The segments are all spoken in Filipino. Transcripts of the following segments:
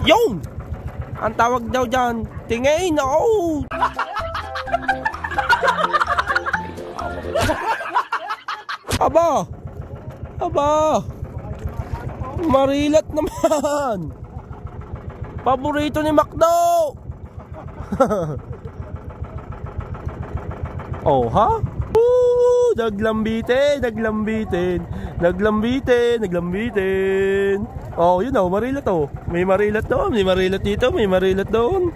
Yung! Ang tawag daw dyan, tingin, oh! Aba! Aba! Marilat naman! Paborito ni Macdo! Oh, ha? Naglambitin, naglambitin, naglambitin, naglambitin. Oh, yun oh, marilat oh. May marilat doon, may marilat dito, may marilat doon.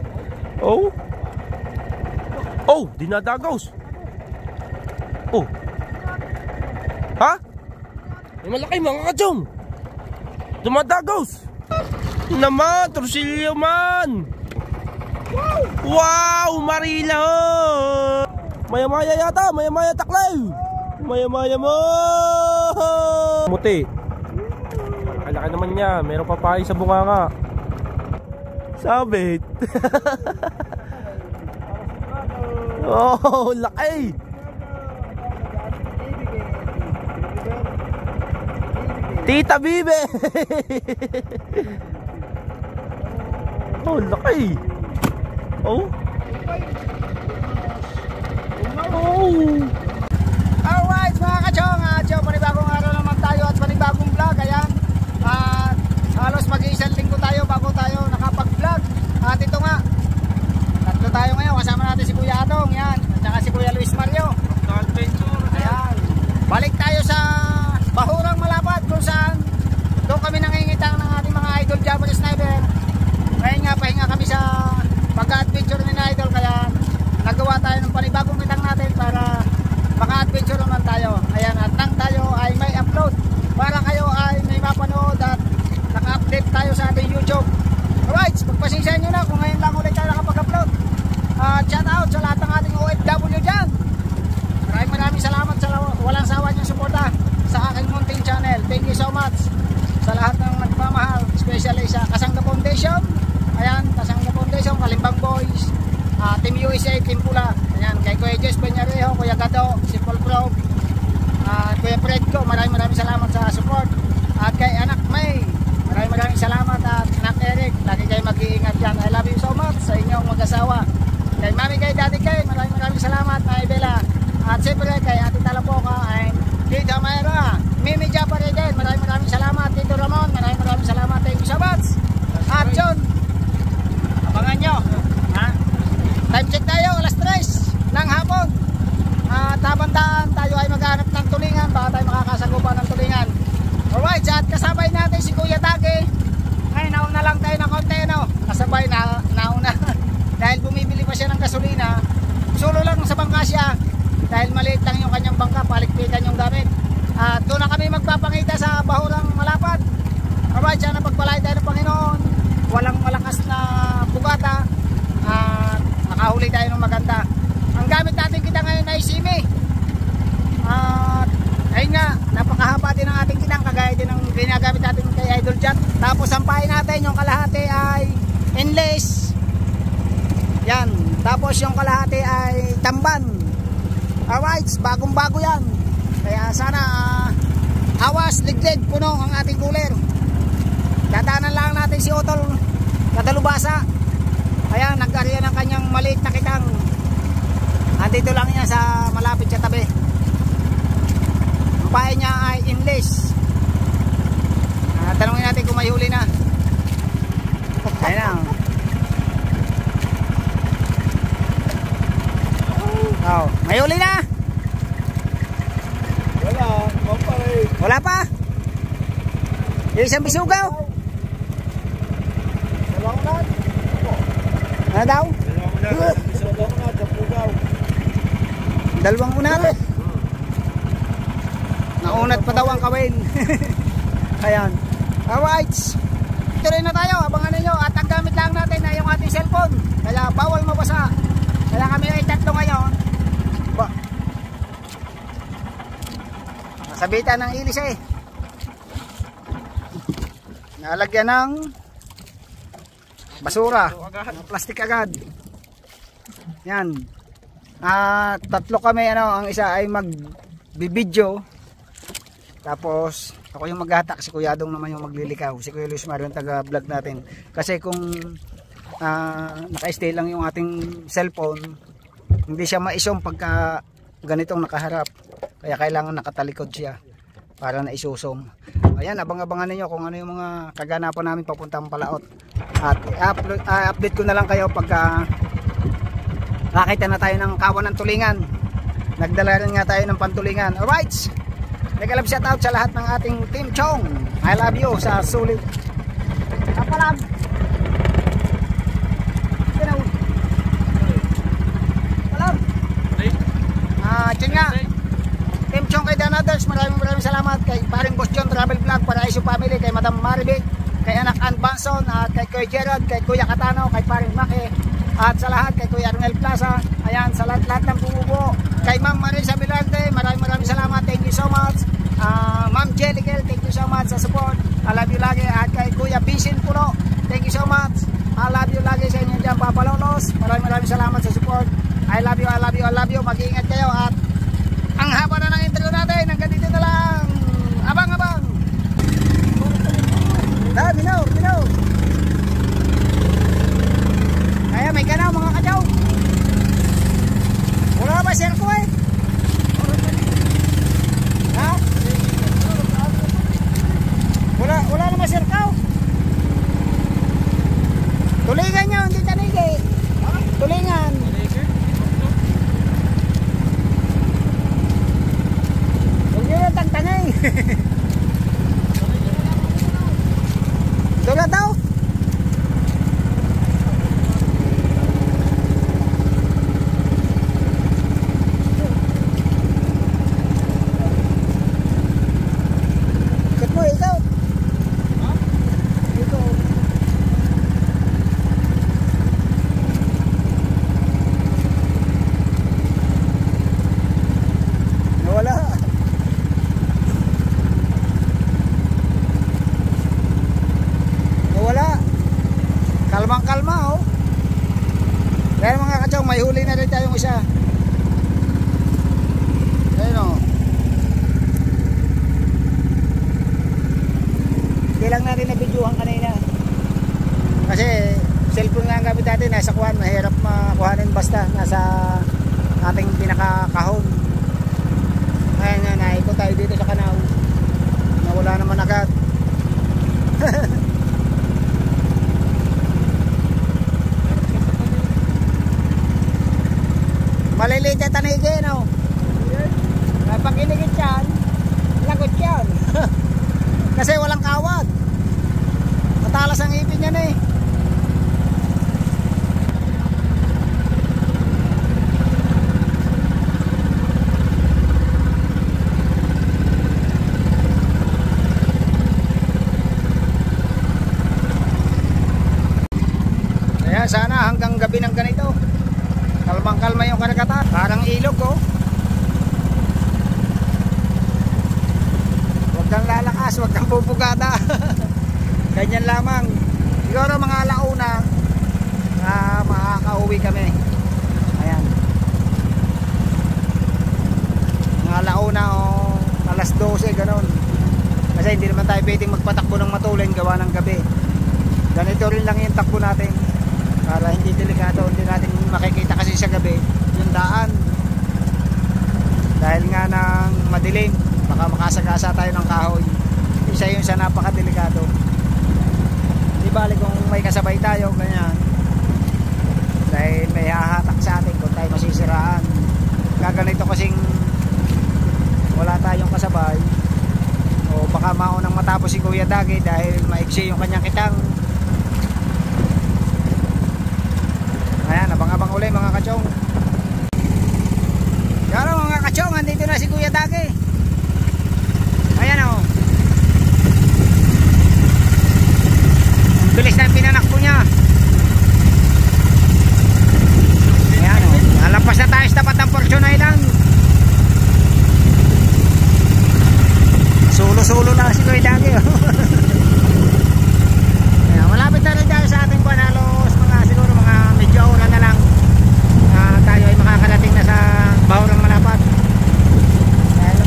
Oh. Oh, dinadagaws. Oh. Ha? May malaki mga kachong. Dumadagaws. Naman, Trusilyo man. Wow, marila oh. Maya-maya yata, maya-maya taklaw. Maya-maya mo. Muti. Kalaki naman niya, meron papahay sa bunganga. Sabit. Oh, laki. Tita Bibe. Oh, laki. Oh. Oh. Alright mga kachong, panibagong araw naman tayo at panibagong vlog. Ayan, halos mag-iisang linggo tayo bago tayo nakapag-vlog. At ito nga, tatlo tayo ngayon. Kasama natin si Kuya Adong, yan, at saka si Kuya Luis Mario. Ayan, balik tayo sa Bahurang Malapad kung saan doon kami nangingitang ng ating mga idol Japanese sniper. Ngayon nga, pahinga kami sa pag-adventure ni Idol, kaya nagawa tayo ng panibagong kitang natin para maka-adventure naman tayo. Ayan, at nang tayo ay may upload para kayo ay may mapanood at naka-update tayo sa ating YouTube. Alright, pagpasensyahan nyo na kung ngayon lang ulit tayo nakapag-upload. Shout out sa lahat ng ating OFW dyan. Maraming salamat sa walang sawa niyong suporta sa aking munting channel. Thank you so much sa lahat ng nagmamahal, especially sa Kasangga Foundation. Ayan, Kasangga Foundation, Kalimbang Boys, Team USA, Team Pula. Ayan, kay Kuya Jess Benyarejo, Kuya Gado, si Paul Pro, Kuya Fredco, maraming salamat sa support. At kay Anak May, maraming salamat. At Anak Eric, lagi kayo mag-iingat dyan. I love you so much sa inyong mag-asawa. Kay Mami, kay Daddy kay, maraming salamat. Ay Bella. At siyempre kay Ate Talapoka and Tita Mayra, Mimi Japare din, maraming salamat. Tito Ramon, maraming salamat. Thank you so much. At John, abangan nyo, time check tayo, alas 3 ng hapon. Tabandaan tayo ay maghanap ng tulingan, baka tayo makakasagupan ng tulingan. Alright, at kasabay natin si Kuya Tage. Ay, nauna lang tayo ng konti, no? Kasabay nauna dahil bumibili pa siya ng gasolina. Solo lang sa bangka siya dahil maliit lang yung kanyang bangka, palikpikan yung gamit. At doon na kami magpapangita sa Bahurang Malapad. Alright, sana pagpalain tayo ng Panginoon. Walang malakas na bugata. Nakahuli tayo ng maganda. Ang gamit natin kita ngayon ay simi. Ayun nga, napakahaba din ang ating kitang, kagaya din ang ginagamit natin kay Idol Jack. Tapos sampahin natin yung kalahati ay endless. Yan. Tapos yung kalahati ay tamban. Alright, bagong bago yan. Kaya sana awas, liglig, puno ang ating cooler. Dadaanan lang natin si Otol Catalubasa. Ayan, nag-area ng kanyang maliit na kitang. Andito lang niya sa malapit sa tabi. Ang pahay niya ay inless. Tanungin natin kung may huli na. Ayan na. Oh, may huli na. Wala pa. Yung isang bisugaw. Ano daw? Dalawang unat. Naunat pa daw ang kawin. Ayan. Alright. Tuloy na tayo. Abangan ninyo. At ang gamit lang natin ay yung ating cellphone. Kaya bawal mabasa. Kaya kami ay tatlo ngayon. Sabitan ng ilis eh. Nalagyan ng basura, plastic agad. Yan. Tatlo kami, ang isa ay magbibideo. Tapos Ako yung maghatak, si Kuya Adong naman yung maglilikaw. Si Kuya Luis Mario yung taga-vlog natin. Kasi kung naka-stay lang yung ating cellphone, hindi siya maisong pagka ganitong nakaharap. Kaya kailangan nakatalikod siya para na isusong. Ayan, abang-abangan ninyo kung ano yung mga kaganapan namin papuntang Palaot. At update ko na lang kayo pagka nakita na tayo ng kawan ng tulingan. Nagdala rin nga tayo ng pantulingan. Alright, nag-alab shout out sa lahat ng ating Team Chong. I love you sa sulit. Kapalag. Palag. Diyan nga. Team Chong kay Dan Others, maraming salamat. Kay paring Boss John Travel Vlog, Paraiso Family, kay Madam Maribel, kay anak Ann Banson, at kay Kuya Gerard, kay Kuya Katano, kay paring Maki, at sa lahat kay Kuya Arnel Plaza. Ayan, sa lahat ng bumubuo. Kay Ma'am Marisa Milarte, maraming salamat. Thank you so much. Ma'am Jellicle, thank you so much sa support. I love you lagi. At kay Kuya Bisin Puno, thank you so much. I love you lagi sa inyo dyan, Papa Lolos. Maraming salamat sa support. I love you, I love you, I love you. Mag-iingat kayo. At ang haba na ng intro natin. Hanggang dito na lang. Abang-abang. Minaw. Kaya may ganaw mga kajaw. Wala ba sir ko eh? Ha? Wala naman sir ko. Tulingan nyo, hindi tanigi. Tulingan. Huwag nyo yung tagtangay. Tulad daw. Kalma oh. Kaya mga kachaw, may huli na rin tayong isa. Ayun oh. Hindi lang natin na-videohan kanina. Kasi cellphone nga ang gamit natin, nasa kuhan, mahirap makuhanin basta nasa ating pinakakahon. Ayan nga, naikot tayo dito sa Kanaw. Nawala naman agad. Maliliit na tanigi, no? Kapag inigit yan, lagot yan. Kasi walang kawad. Matalas ang ipin yan eh. Kaya sana hanggang gabi ng ganito, kalmang-kalma yung karagatan. Parang ilog oh. Huwag kang lalakas, huwag kang pupugada. Ganyan lamang. Siguro mga alauna makakauwi kami. Ayan. Mga alauna o alas 12 ganon. Kasi hindi naman tayo pwedeng magpatakbo ng matulin gawa ng gabi. Ganito rin lang yung takbo natin para hindi delikado, hindi natin makikita kasi sa gabi yung daan dahil nga ng madilim, baka makasagasa tayo ng kahoy. Isa yun sa napakadelikado. Di bali kung may kasabay tayo ganyan, dahil may hahatak sa atin kung tayo masisiraan. Gaganito kasing wala tayong kasabay, o baka maunang matapos si Kuya Dagi dahil maiksi yung kanyang kitang. Ayan, abang-abang uli mga kachong. Yan o mga kachong, andito na si Kuya Dagi. Ayan o. Ang bilis na pinanakbo niya. Ayan o, nalapas na tayo sa tapat ng Fortune Island. Sulo-sulo lang si Kuya Dagi o. Ayan, malapit na rin tayo sa ating Panalos. Siguro mga medyo oras na lang tayo ay makakarating na sa Bahurang Malapat. Dahil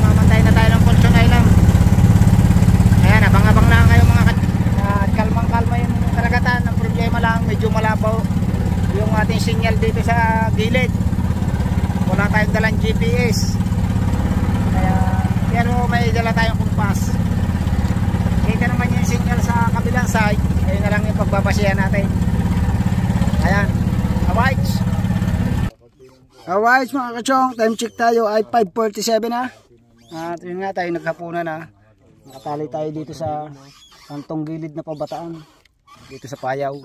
tayong sinyal dito sa gilid. Wala tayong dalang GPS. Kaya, pero may dala tayong kumpas. Kita naman yung sinyal sa kabilang side. Ayun na lang yung pagbabasihan natin. Ayan. Alright. Alright mga kachong, time check tayo ay 5:47 na. At yun nga tayo naghapunan na. Nakatali tayo dito sa kantong gilid na pabataan. Dito sa Payaw.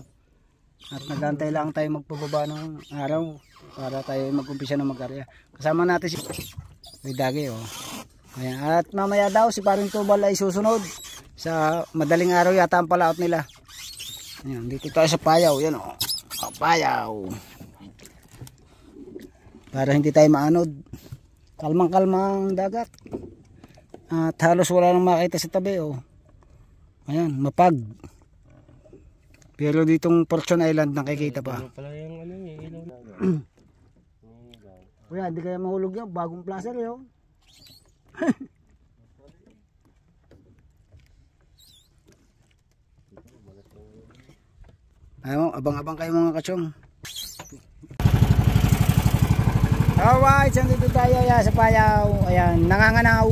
At nagantay lang tayo magpababa ng araw para tayo mag-umpisa ng mag-arya. Kasama natin si Dagi, oh. Ayan. At mamaya daw si Paring Tubal ay susunod. Sa madaling araw yata ang palaot nila. Ayan, dito tayo sa Payaw. Yan, oh. Payaw. Para hindi tayo maanod. Kalmang-kalmang dagat. At halos wala nang makita sa tabi, oh. Ayan, mapag. Pero ditong Fortune Island nakikita pa. Kuya, hindi kaya mahulog yan. Bagong placer yun. Ayun, abang-abang kayo mga kachong. Alright, sandito tayo ya, sa Payaw. Ayan, nanganganaw.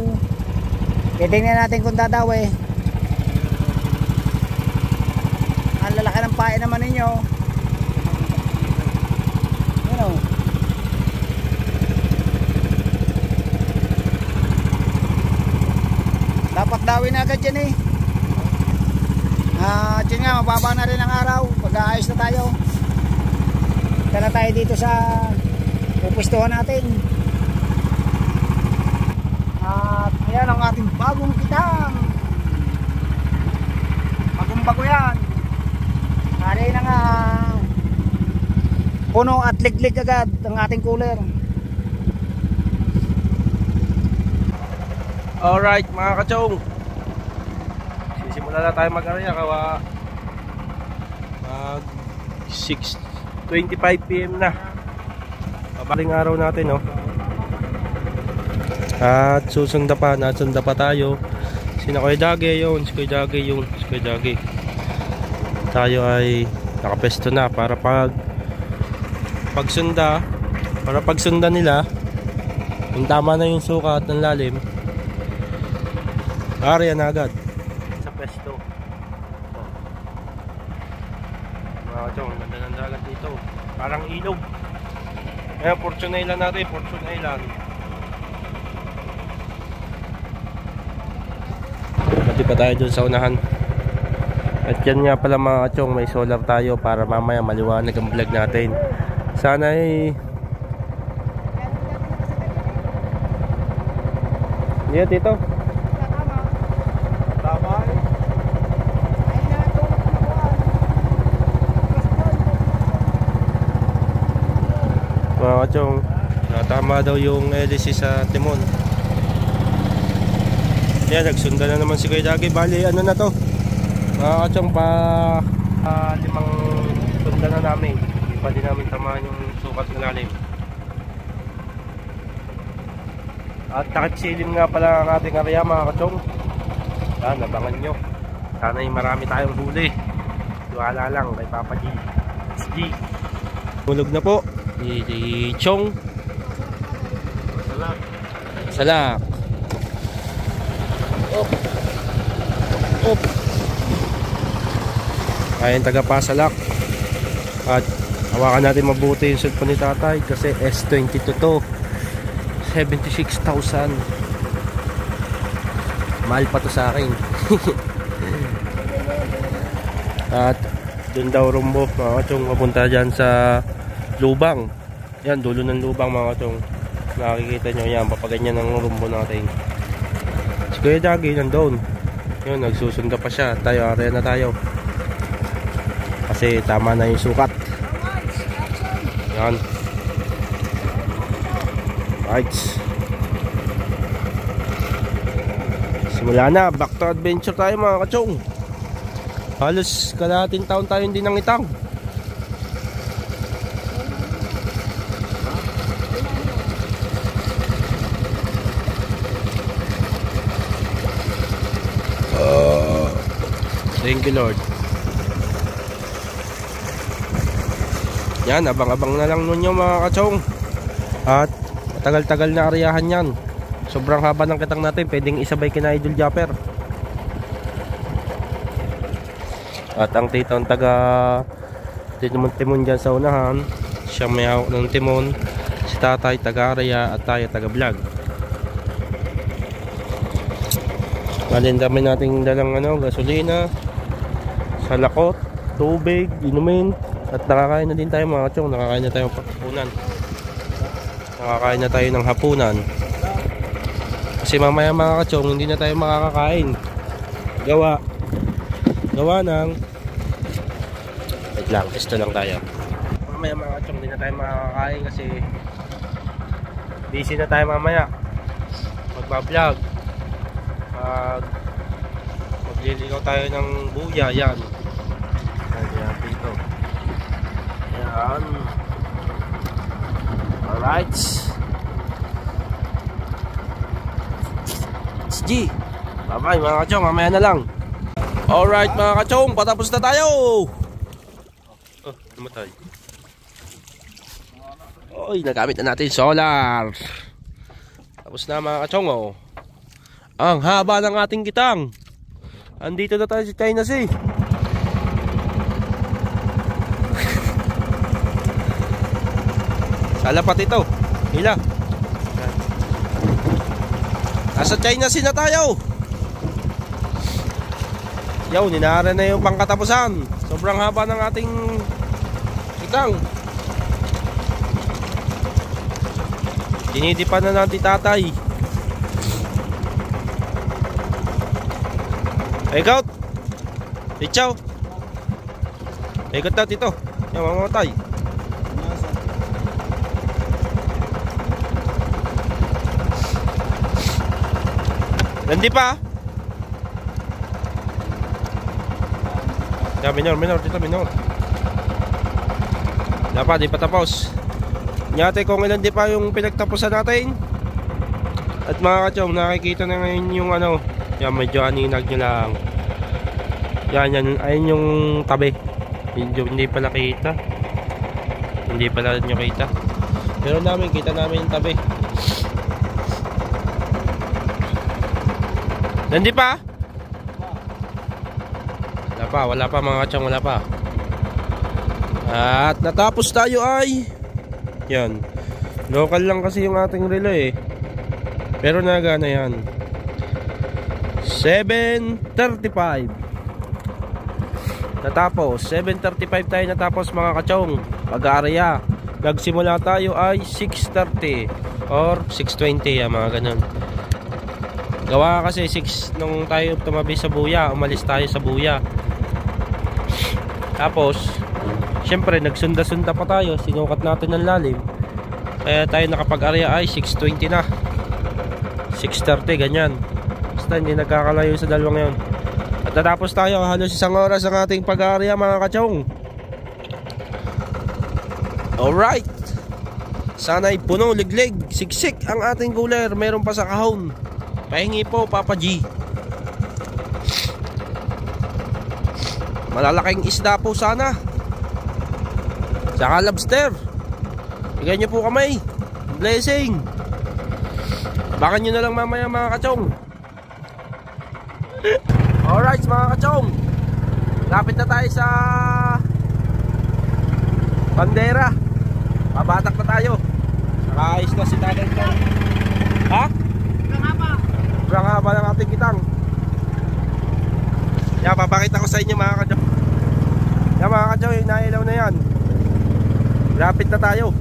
Titingnan natin kung dadaw eh. Ang lalaki ng pae naman ninyo. Ano? Dapat dawin agad yan eh. Yun nga, mababa na rin ang araw. Pag-aayos na tayo. Punta na tayo dito sa pupustuhan natin. At ayan ang ating bagong kitang. Bagong bago yan. Kari na nga puno at liglig agad ang ating cooler. Alright mga kachong, sisimula na tayo mag-arya kawa mag 6:25 PM na. Mabaling araw natin, no? At susunda pa tayo. Sina Kuya Dagi yun, si Kuya Dagi yun, si Kuya Dagi. Tayo ay nakapesto na para pagsunda nila yung tama na yung sukat ng lalim, area na agad sa pesto. Mga kachong, ganda ng dagat dito, parang ilog. Ayan, Fortune Island natin, Fortune Island. Pati pa tayo dun sa unahan. At yan nga pala mga kachong, may solar tayo para mamaya maliwanag ang vlog natin. Sana ay yeah, dito. Tama eh. Mga kachong, tama daw yung LC sa timon. Yan, nagsunda na naman si Kuya Dagi. Bali, ano na to? Mga kachong, limang sunda na namin. Hindi pa din namin tamaan yung sukat na lalim. At takip silim nga pala ang ating area mga kachong. Yan, abangan nyo. Sana ay marami tayong huli. Tuwala lang kay Papa G. SG. Hulog na po si Chong. Salak. Op. Ayan, taga-pasalak. At hawakan natin mabuti yung cellphone ni tatay kasi S22 to. 76,000. Mahal pa to sa akin. At dun daw rumbo mga kachong, mapunta dyan sa lubang. Yan, dulo ng lubang mga kachong. Nakikita nyo yan, papaganyan ng rumbo natin. Si Kuya Dagi nandun. Yun, nagsusunda pa siya. Tayo, area na tayo. Kasi tama na yung sukat. Yan. Right. Simula na, back to adventure tayo mga kachong. Halos kalahating taon tayo hindi nangitang. Thank you Lord. Yan, abang-abang na lang nun yung mga kachong. At matagal-tagal na aryahan yan. Sobrang haba ng kitang natin, pwedeng isabay kina Idol Japper. At ang titong taga timon dyan sa unahan, siya may hawak ng timon. Si tatay taga-arya at tayo taga-vlog. Alin dami nating dalang gasolina, salakot, tubig, inumin. At nakakain na din tayo mga kachong. Nakakain na tayo hapunan. Nakakain na tayo ng hapunan. Kasi mamaya mga kachong, hindi na tayo makakakain. Gawa ng wait lang, testo lang tayo. Mamaya mga kachong, hindi na tayo makakakain kasi busy na tayo mamaya. Magbablog. Magliligaw tayo ng buya. Yan dito. Yan. Alright. It's G. Bye-bye mga kachong, mamaya na lang. Alright mga kachong, patapos na tayo. Namatay. Oy, nagamit na natin solar. Tapos na mga kachong, ang haba ng ating kitang. Andito na tayo sa China Sea. Salapat ito. Hila. Nasa China Sea na tayo. Yaw, ninara na yung pangkatapusan. Sobrang haba ng ating kitang. Dinidipan na natin tatay. Ikot. Ichaw. Ikot na dito. Yan, mamamatay. Hindi pa. Ya, minor dito, minor. Dapat di pa tapos. Nyate kung ilan di pa yung pinagtapusan natin. At mga kachong, nakikita na ngayon yung yan, medyo aninag nyo lang. Yan, ayun yung tabi. Hindi pala kita. Hindi pala nyo kita. Pero kita namin yung tabi. Hindi pa? Wala pa mga kachong, wala pa. At natapos tayo ay yan. Local lang kasi yung ating relay pero nagana yan. 7:35. Natapos 7:35 tayo natapos mga kachong. Pag-aarya. Nagsimula tayo ay 6:30 or 6:20 mga ganun. Gawa kasi 6 nung tayo tumabi sa buya, umalis tayo sa buya. Tapos syempre nagsunda-sunda pa tayo, sinukat natin ng lalim. Kaya tayo nakapag-area ay 6:20 na. 6:30 ganyan. Basta hindi nagkakalayo sa dalawang yon. At natapos tayo halos isang oras ang ating pag-area mga kachong. Alright. Sana'y puno, liglig, siksik ang ating cooler. Meron pa sa kahon. Pahingi po Papa G. Malalaking isda po sana. Saka lobster. Bigyan nyo po kami. Blessing. Baka nyo na lang mamaya mga kachong. Alright mga kachong, lapit na tayo sa bandera. Pabatak na tayo. Nakaayos na si tatay ko. Ha? Sobrang haba ng ating kitang. Yan, papakita ko sa inyo mga kachong. Yan mga kachong, yung nailaw na yan. Lapit na tayo.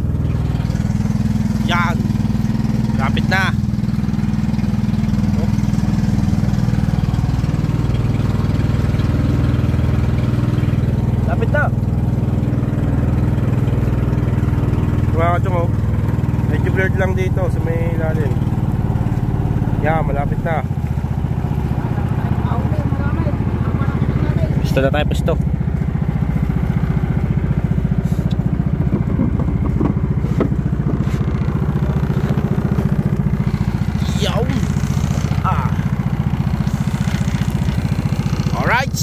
Yan. Lapit na. Lapit na. Mga kachong, medyo blurred lang dito sa may ilalim. Yan, malapit na. Pisto na tayo, pisto. Yaw. Alright.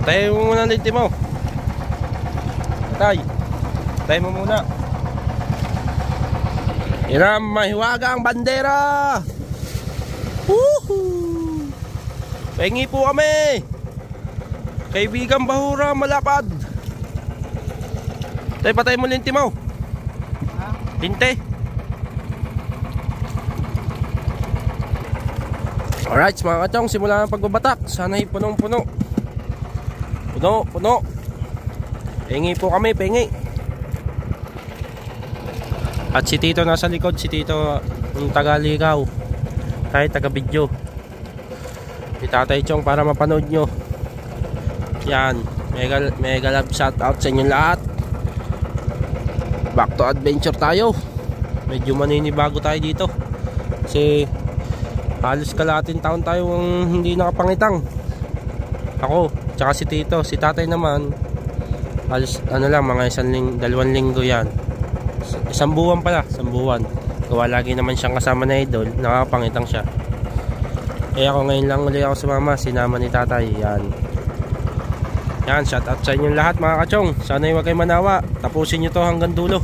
Patayin mo muna linti mo. Patayin mo muna. Yan ang mahiwagang bandera. Woohoo! Pengi po kami. Kaibigang Bahura Malapad. Patay mo linti mo. Linti. Alright mga kachong, simula ng pagbabatak. Sana'y punong-puno. Puno. Pengi po kami, pengi. At si Tito nasa likod. Si Tito yung taga-ligaw, kahit taga-video. Si Tatay Chong para mapanood nyo. Yan, mega love shout out sa inyo lahat. Back to adventure tayo. Medyo maninibago tayo dito kasi halos kalahating taon tayong hindi nakapangitang. Ako, tsaka si Tito. Si Tatay naman halos mga 2 linggo yan. 1 buwan pala, 1 buwan. Gawa lagi naman siyang kasama na idol, nakakapangitang siya. Kaya ako ngayon lang ulit ako sumama, sinama ni Tatay. Yan, shout out sa inyo lahat mga kachong. Sana'y huwag kayo manawa. Tapusin nyo to hanggang dulo.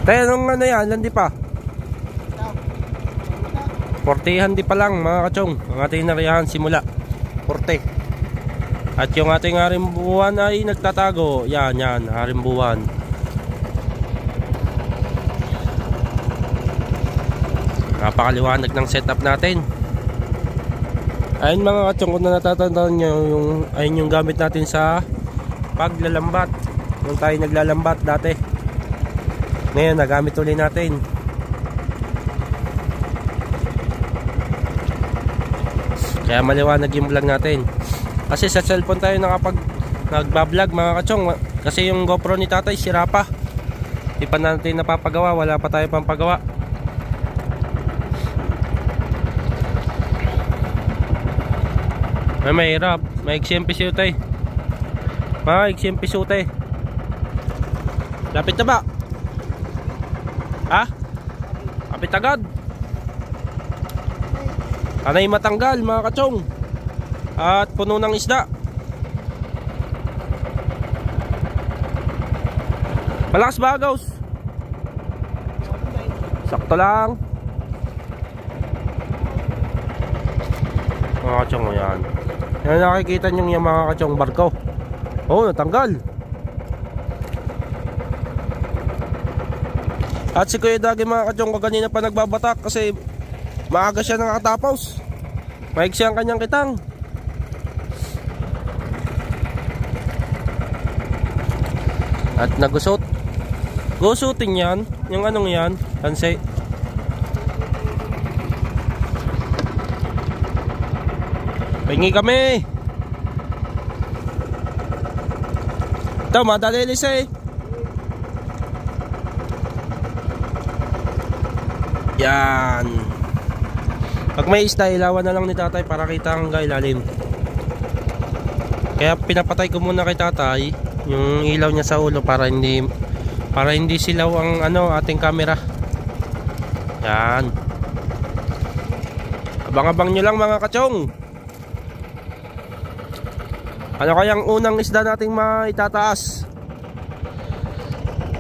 Tayo nung yan, landi pa 40 di pa lang mga kachong. Ang ating nariyahan simula 40. At yung ating harimbuwan ay nagtatago. Yan, harimbuwan. Napakaliwanag ng setup natin. Ayun mga kachong, kung natatandaan nyo, ayun yung gamit natin sa paglalambat. Nung tayo naglalambat dati, ngayon nagamit ulit natin. Kaya maliwanag yung vlog natin. Kasi sa cellphone tayo nagbablog mga kachong. Kasi yung GoPro ni Tatay sira pa. Di pa natin napapagawa, wala pa tayo pang pagawa. Mahirap, maiksi ang pisutay. Maiksi ang pisutay. Lapit na ba? Ha? Lapit agad. Anay matanggal mga kachong. At puno ng isda. Malakas ba agaws? Sakto lang. Mga kachong, yan. Yan nakikita nyo yung mga kachong barko. Oh, natanggal. At si Kuya Dagi mga kachong, kanina pa nagbabatak kasi maaga siya nakatapos. Maiksi ang kanyang kitang. At nagusot. Gusutin yan. Yung anong yan, kanse. Pingi kami. Ito, madali lisay. Yan. Pag may isda, ilawan na lang ni Tatay para kita ang ilalim. Kaya pinapatay ko muna kay Tatay yung ilaw niya sa ulo para hindi silaw ang ating camera. Yan. Abang-abang nyo lang mga kachong. Ano kayang unang isda nating maitataas?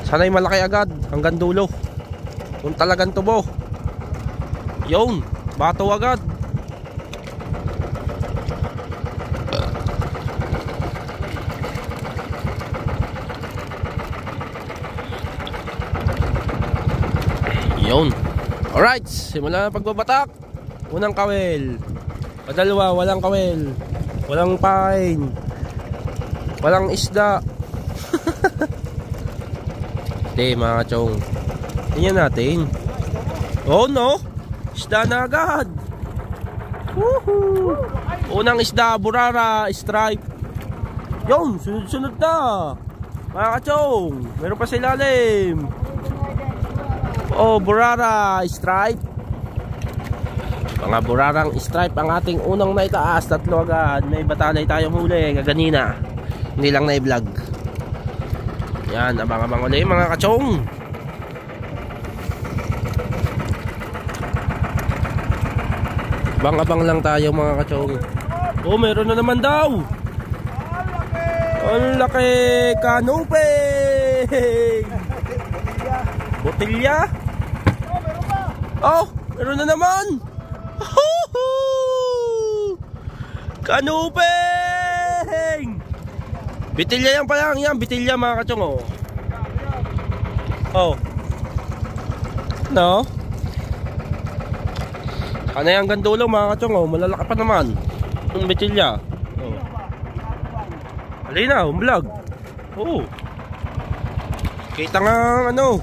Sana'y malaki agad hanggang dulo. Kung talagang tubo. Yun, bato agad. Yun. Alright, simula na pagbabatak. Unang kawel. Padalawa, walang kawel. Walang pain. Walang isda. Hindi mga kachong. Tingnan natin. Oh no, isda na agad. Woohoo! Unang isda, burara, stripe. Yun, sunod-sunod na mga kachong. Meron pa sa ilalim. Oh, burara, stripe. Mga burarang stripe ang ating unang naitaas. 3 agad. May batalay tayong huli kaganina. Hindi lang na-vlog. Yan, abang-abang ulit mga kachong. Abang-abang lang tayo mga kachong. Oh, meron na naman daw. Ang laki. Kanupe. Botilya. Oh, meron na naman. Kanupe. Bitilya yan pa lang. Yan, bitilya mga kachong. Oh. Oh. No? Ano yung gandulo mga kachong, oh, malalaki pa naman yung bitilya. Oh. Halina, vlog. Oh. Kita nga ano.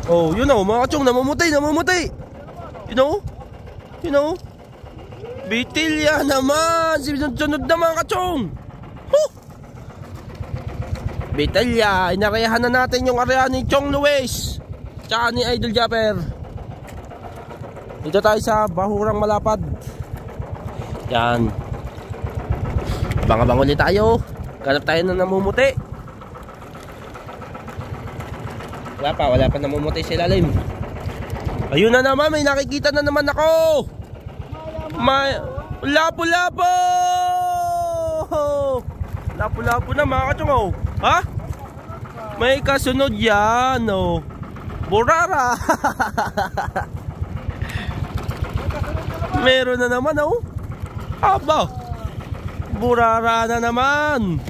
Oh, yun oh, mga kachong, namumuti. You know? Bitilya naman. Sunod na mga kachong. Huh. Bitilya, inarehan na natin yung area ni Chong Luis tsaka ni Idol Japper. Dito tayo sa Bahurang Malapad. Yan. Abang-abang ulit tayo. Ganap tayo na namumuti. Wala pa namumuti sa ilalim. Ayun na naman, may nakikita na naman ako. May lapu-lapu. Lapu-lapu na mga kachong, oh. Ha? May kasunod yan, oh. Burara. Meron na naman, oh. Aba. Burara na naman.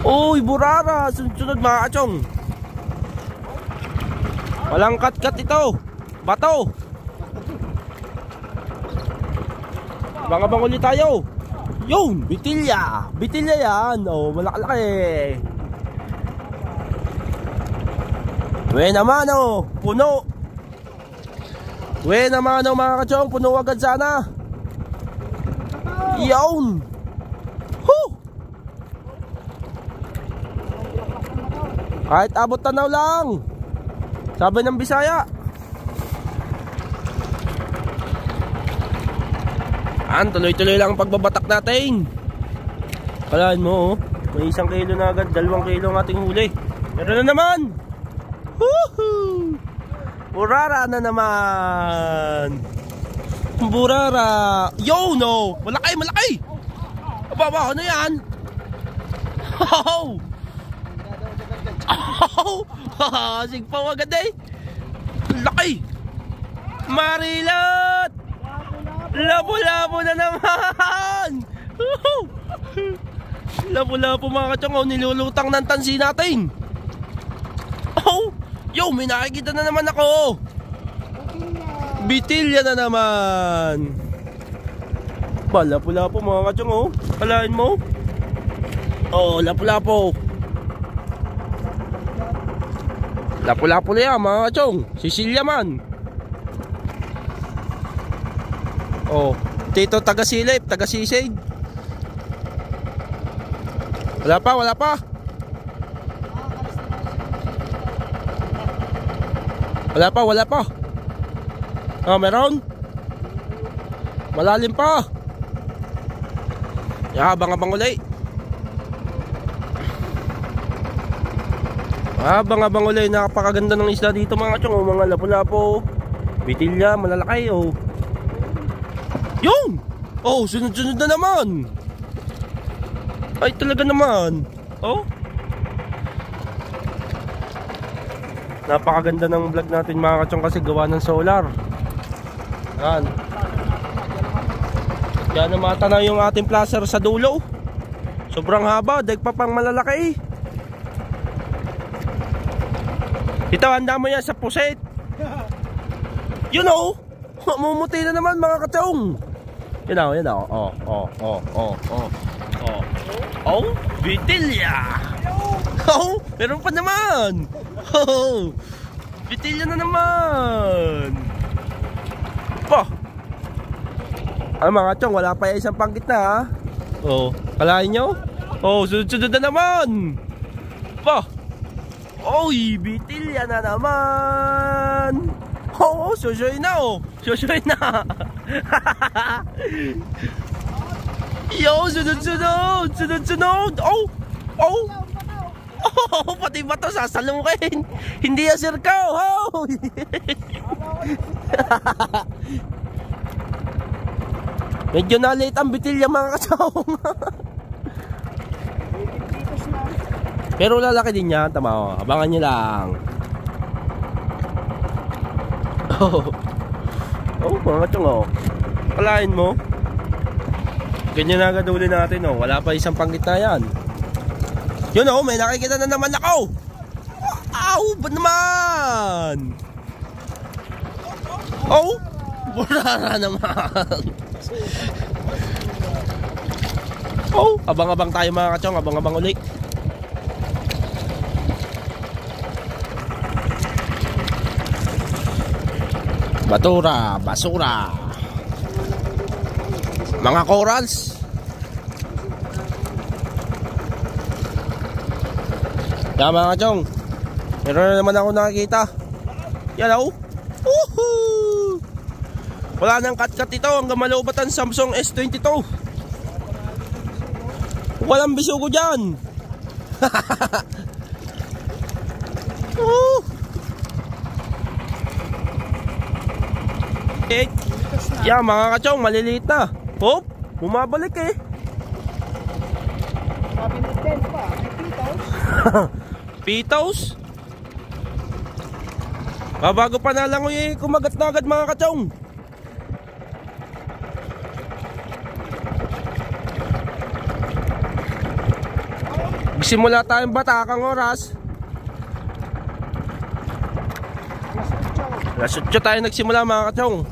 Uy, burara. Sunod mga kachong. Walang kat-kat ito. Bato. Abang-abang ulit tayo. Yun, bitilya. Bitilya yan. Oh, malaki-laki. We naman, oh. Puno. We naman, oh, mga kachong. Puno agad sana. Yun. Huh. Kahit abot tanaw lang. Sabi ng Bisaya. Tuloy-tuloy lang ang pagbabatak natin. Kalaan mo, oh. May 1 kilo na agad, 2 kilo ang ating huli. Meron na naman. Woohoo! Burara na naman. Burara. Yo, no. Malaki, malaki. Aba, ano yan? Oh! Oh! Sigpaw agad eh. Laki. Marilot. Labo-labo na naman. Labo-labo mga kachong, oh, nilulutang ng tansi natin. Oh, yo, may nakikita na naman ako. Bitilya na naman. Ba, lapo-lapo mga kachong, oh. Kalahin mo. Oh, lapo-lapo. Lapo-lapo na yan mga kachong. Sisilya man. Oh, Tito taga-silip, taga-sisid. Wala pa. Wala pa. Oh, meron. Malalim pa. Abang-abang ulit. Abang-abang ulit. Napakaganda ng isla dito mga kachong, oh, mga lapo-lapo. Bitilya, malalaki, oh. Yun! Oh, sunod-sunod na naman. Ay, talaga naman. Oh. Napakaganda ng vlog natin mga kachong kasi gawa ng solar. Yan. Yan na mata na yung ating placer sa dulo. Sobrang haba, dahil pa pang malalaki. Ito, handa mo yan sa puset. You know, mumuti na naman mga kachong. You know. Oh, bitilya. Oh, meron pa naman. Oh, bitilya na naman. Pa. Ano mga kachong, wala pa isang panggit na, ha. Oh, kalahin nyo. Oh, sunod-sunod na naman. Pa. Oy, bitilya na naman. Oh, susyoy na, oh. Susyoy na. Yo, sunod-sunod. Oh. Oh, pati ba to sasalukin? Hindi yan sirkaw. Oh. Medyo nalit ang bitilya mga kachong. Pero lalaki din yan. Tama o. Abangan nyo lang. Oh, mga kachong o. Kalain mo. Ganyan na agad uli natin o. Wala pa isang panggit na yan. Yun o, may nakikita na naman ako. Ow, ba naman? Oh, burara naman. Oh, abang-abang tayo mga kachong. Abang-abang ulit. Batura, basura. Mga corals. Yan mga kachong, meron na naman ako nakikita. Yan o. Woohoo! Wala nang cut-cut ito hanggang malubatan Samsung S22. Walang bisugo dyan. Yan mga kachong, maliliit na. Hop, bumabalik eh. Pitos? Bago pa na lang eh, kumagat na agad mga kachong. Simula tayong batakang oras. Alas 8 tayo nagsimula mga kachong.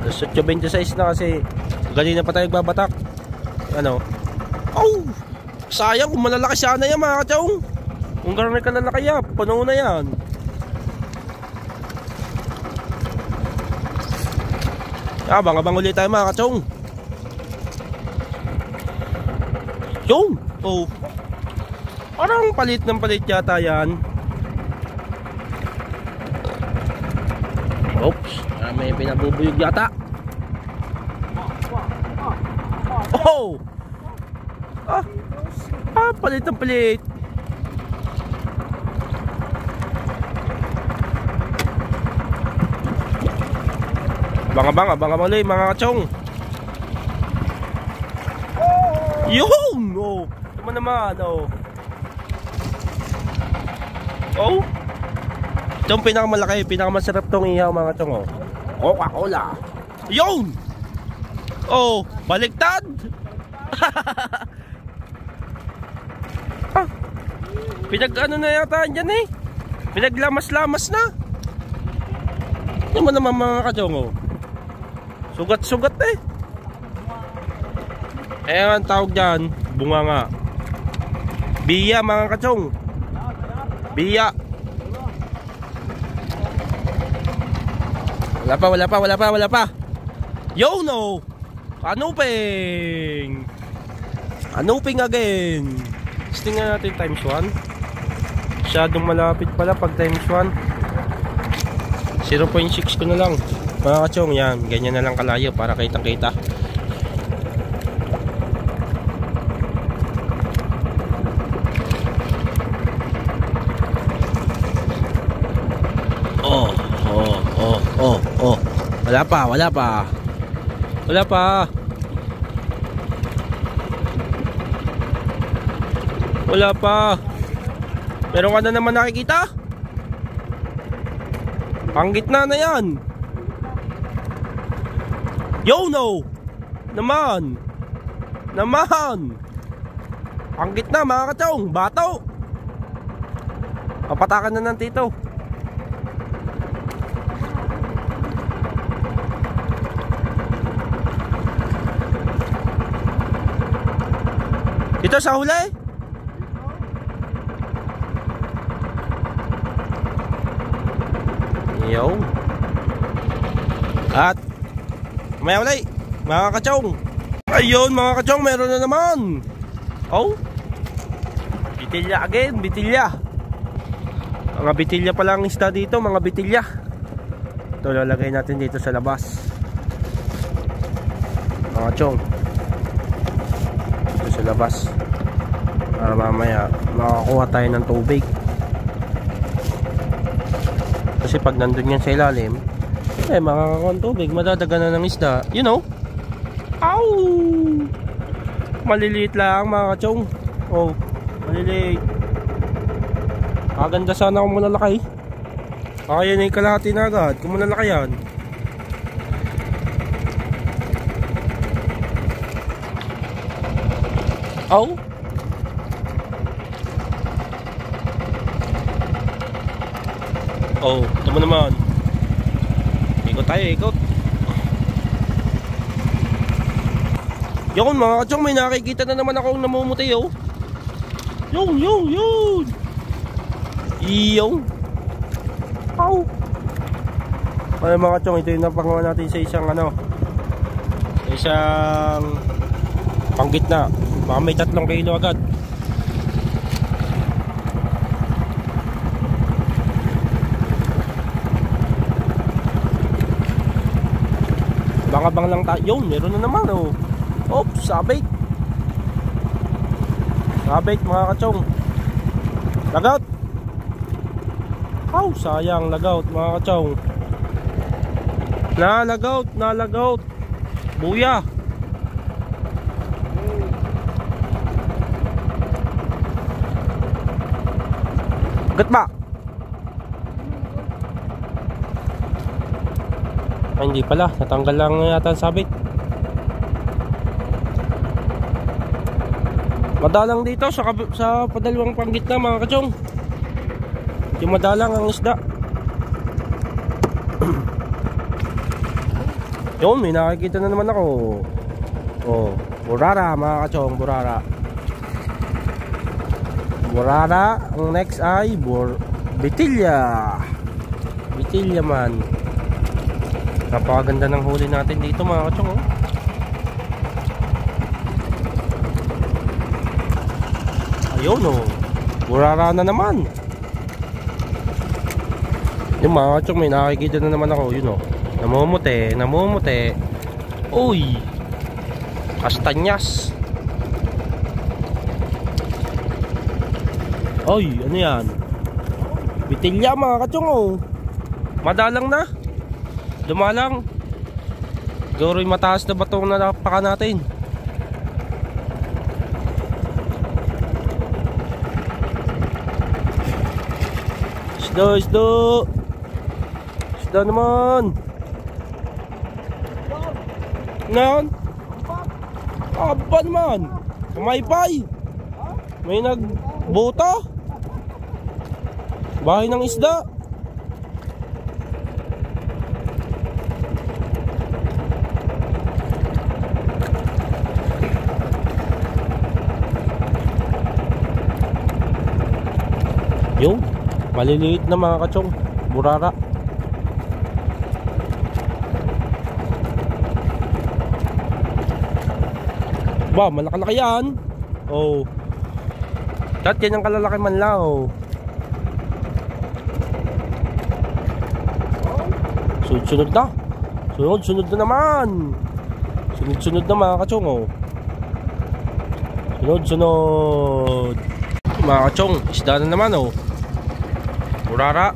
Alas 8:26 na kasi ganina pa tayo nagbabatak. Ano? Oh! Sayang kung malalaki sana yan mga kachong. Kung gano'n ka lalaki yan, puno na yan. Abang-abang ulit tayo mga kachong. Yung! Oh! Parang palit ng palit yata yan. Oops! May pinabubuyog yata. Oh! Palit ng palit. Abang-abang ulit mga kachong. Yun! Oh! Naman oh. Oh! Itong pinakamalaki, pinakamasarap tong ihaw mga kachong oh. Coca-Cola. Yun! Oh! Baliktad! Pinag-ano na yata dyan eh. Pinaglamas-lamas na. Yan mo naman mga kachong oh. Sugat-sugat eh. Ayan ang tawag dyan. Bunga nga. Biya mga kachong. Biya. Wala pa. Yo no. Anuping again. Tingnan natin times 1. Masyadong malapit pala pag times 1. 0.6 ko na lang mga kachong. Yan, ganyan na lang kalayo para kitang kita. Wala pa. Meron ka na naman nakikita? Ang gitna na yan. Yo no. Naman. Ang gitna mga kachong. Bato. Papatakan na ng tito. Ito sa huli. Yo. At may huli mga kachong. Ayun mga kachong, meron na naman. Oh. Bitilya again, bitilya. Mga bitilya pala ang isda dito, mga bitilya. Ito lalagay natin dito sa labas. Mga kachong. Sa labas para mamaya makakuha tayo ng tubig. Kasi pag nandun yan sa ilalim, makakakuha ng tubig, madadaganan ng isda, you know. Ow! Maliliit lang mga kachong. Oh, maliliit. Kaganda sana kung malalaki. Kaya na yung kalahati na agad kung malalaki yan. Ow! Oh, ito mo naman. Ikot tayo, ikot. Yun mga kachong, may nakikita na naman akong namumuti oh. Yun. Yung. Ow. Ay mga kachong, ito yung napangawa natin sa isang isang panggitna. Baka may 3 kilo agad. Bangabang lang tayo. Yun, meron na naman oh. Oops, sabit. Sabit mga kachong. Lagout. Oh, sayang, lagout mga kachong. Nalagaut. Buya. Gat ba? Ay, hindi pala, natanggal lang yata ang sabit. Madalang dito sa padalawang panggitna mga kachong. Yung madalang ang isda. Yun, may nakikita na naman ako. Oh, burara mga kachong, burara. Ang next ay bitilya. Bitilya man. Napakaganda ng huli natin dito mga kachong oh. Ayun oh, burara na naman. Yung mga kachong, may nakikita na naman ako. Yun oh, namumuti. Uy, kastanyas. Oy, ano yan? Bitilya mga kachong oh. Madalang na. Dumalang. Siguro yung mataas na batong na napaka natin. Isda naman. Nan? Aba naman. Kumaypay. May nagbuta. Bahay ng isda. Yung maliliit na mga kachong, burara. Ba, malakalaki yan. Oh, kat yan ang kalalaki man lang oh. Sunod na. Sunod na naman. Sunod na mga kachong oh. Sunod. Mga kachong, isda na naman oh. Burara.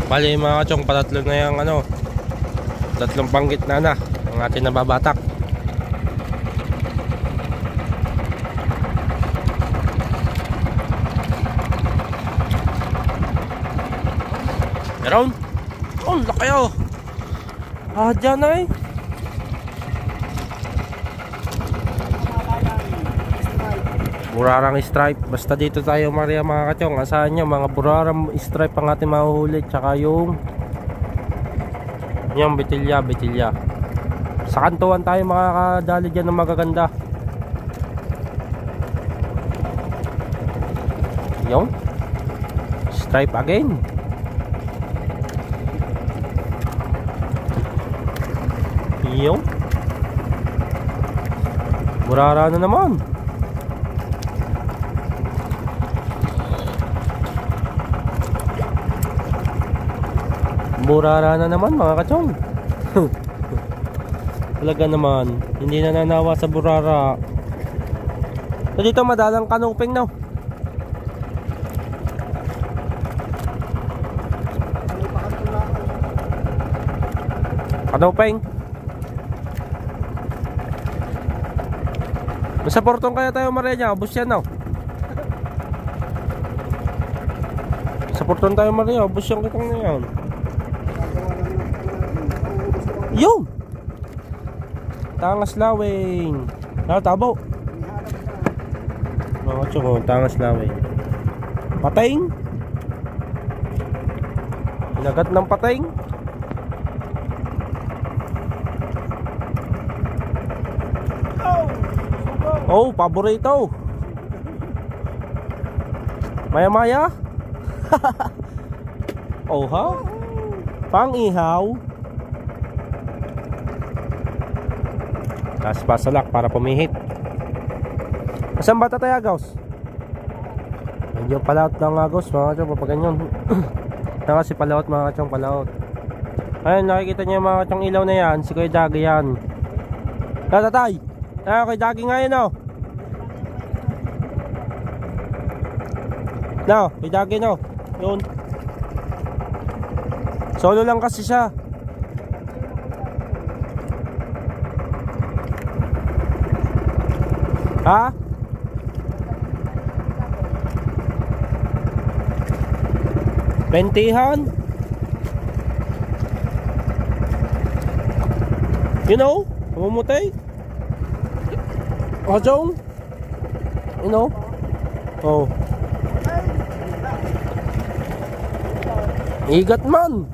Bali mga kachong, patatlo na yung tatlong panggit na ang ating nababatak. Meron? Oh, laki oh. Dyan na eh. Burarang stripe. Basta dito tayo Maria mga kachong. Asahan nyo, mga burarang stripe ang ating mahuhuli. Tsaka yung bitilya. Sa kantuan tayo makakadali dyan ng magaganda. Yung stripe again. Yung burara na naman. Burara na naman mga kachong. Talaga naman, hindi na nanawa sa burara. So dito madalang kanuping no. Kanuping. Nasa portong kaya tayo Maria, ubos yan no. Sa portong tayo Maria, ubos yan kitang na yan. Yung Tangas Lawing. Tabo. Mga chong, Tangas Lawing. Pating. Inagat ng pating. Oh, paborito. Maya-maya. Oh ha? Pang-ihaw. Tapos pasalak para pumihit. Saan ba tatay Agos? Medyo palaot ng Agos mga kachong, papaganyan. Kasi palaot mga kachong, palaot. Ayun, nakikita niyo mga kachong ilaw na yan. Si Kuya Jaggy yan. Tatay, Kuya Jaggy nga yun oh. No, Kuya Jaggy no. Yun. Solo lang kasi siya. Ha? Pentihan? You know? Mamumutay? Kajong? You know? Oh. Igat man.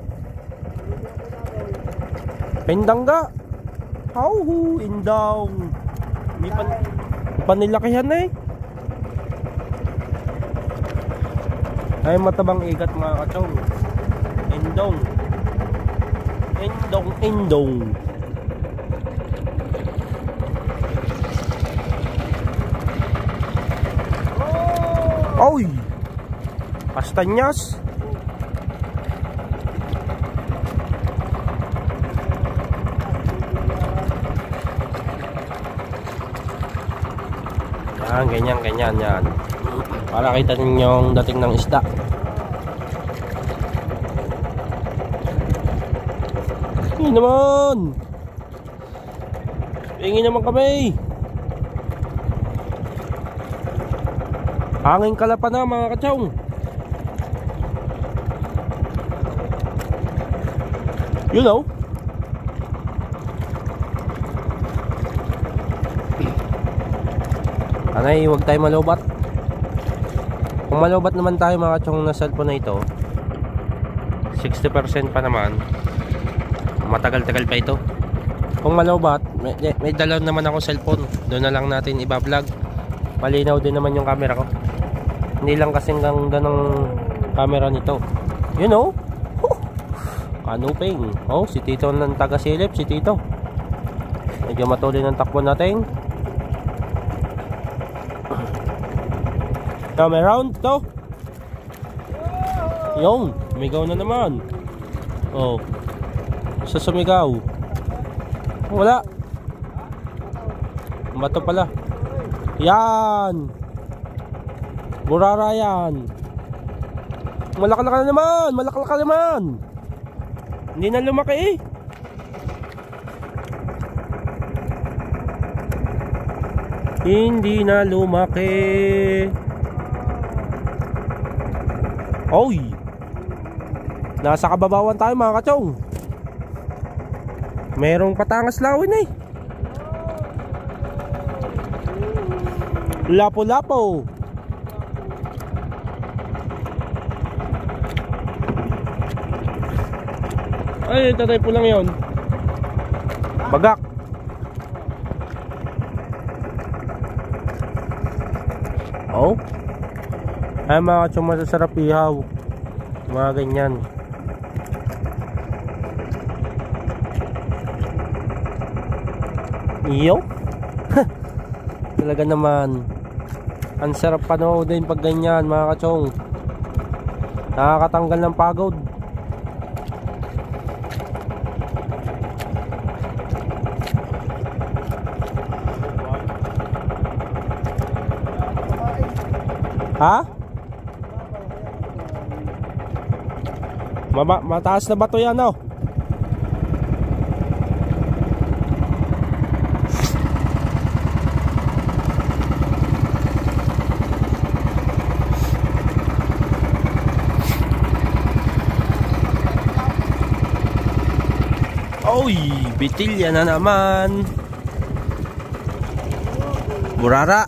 Pendangga. Hauhu, indang. Hindi pa nilakihan na eh. Ay matabang igat mga kachong. Indong. Indong. Oy! Kastanyas. Ganyan yan. Para kita ninyo yung dating ng isda. Hindi naman. Pingin naman kami. Hanging kalapa na mga kachong. You know. Anay, huwag tayo malubat. Kung malubat naman tayo mga kachong na cellphone na ito, 60% pa naman, matagal-tagal pa ito. Kung malubat, may dalaw naman ako cellphone, doon na lang natin iba-vlog. Malinaw din naman yung camera ko. Hindi lang kasing ganda ng camera nito. You know? Kanuping. Oh, si Tito ng taga-silip, si Tito. Medyo matuloy ng takbo natin. Come around to. Yung, sumigaw na naman. Oh. Sa sumigaw. Wala. Bato pala. Yan. Burara yan. Malakalaka na naman. Malakalaka naman. Hindi na lumaki eh. Hindi na lumaki. Oy. Nasa kababawan tayo mga kachong. Merong Patangas Lawin eh. Lapo-lapo. Ay, tatay po lang yun. Bagak. Oh. Ay mga kachong, masasarap ihaw. Mga ganyan. Iyo. Talaga naman. Ang sarap panoodin pag ganyan mga kachong. Nakakatanggal ng pagod. Ha? Mataas na ba to yan, oh? Oy, bitilya na naman. Burara.